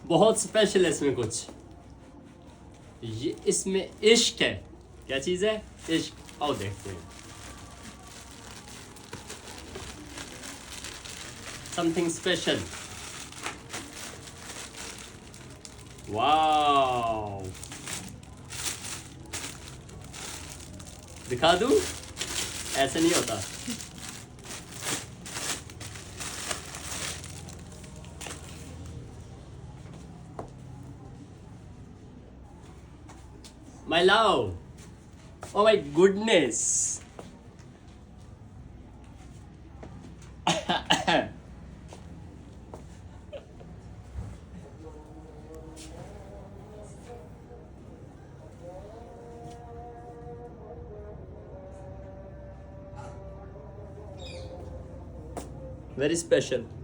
बहुत स्पेशल है इसमें कुछ, ये इसमें इश्क है। क्या चीज है? इश्क। आओ देखते हैं। Something special. वाओ, दिखा दूं? ऐसे नहीं होता। My love. Oh my goodness. Very special.